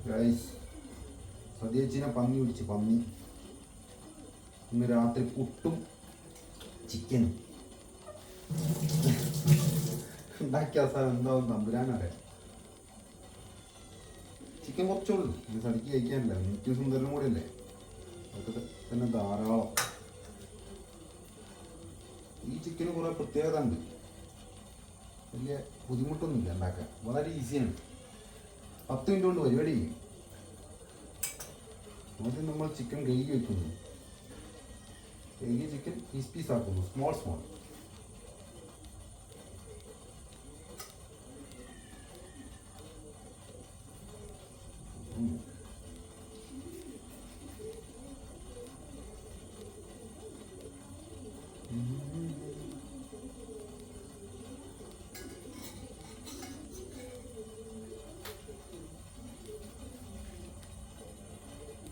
Guys സദ്യച്ചിനെ പന്നി പിടിച്ച് പന്നി. ഇന്ന് രാത്രി പുട്ടും ചിക്കനും ഉണ്ടാക്കിയ അവസാനം എന്താവും തമ്പുരാനറിയാം. ചിക്കൻ കുറച്ചുള്ളൂ, ഇത് സടിക്ക് കഴിക്കാനില്ല. എനിക്ക് സുന്ദരനും കൂടെ അല്ലേ, അതൊക്കെ തന്നെ ധാരാളം. ഈ ചിക്കന് കുറേ പ്രത്യേകത ഉണ്ട്, വലിയ ബുദ്ധിമുട്ടൊന്നുമില്ല ഉണ്ടാക്കാൻ, വളരെ ഈസിയാണ്. 10 മിനിറ്റ് കൊണ്ട് പരിപാടി ചെയ്യും. ആദ്യം നമ്മൾ ചിക്കൻ കഴുകി വെക്കുന്നു. കഴുകിയ ചിക്കൻ പീസ് ആക്കുന്നു, സ്മോൾ.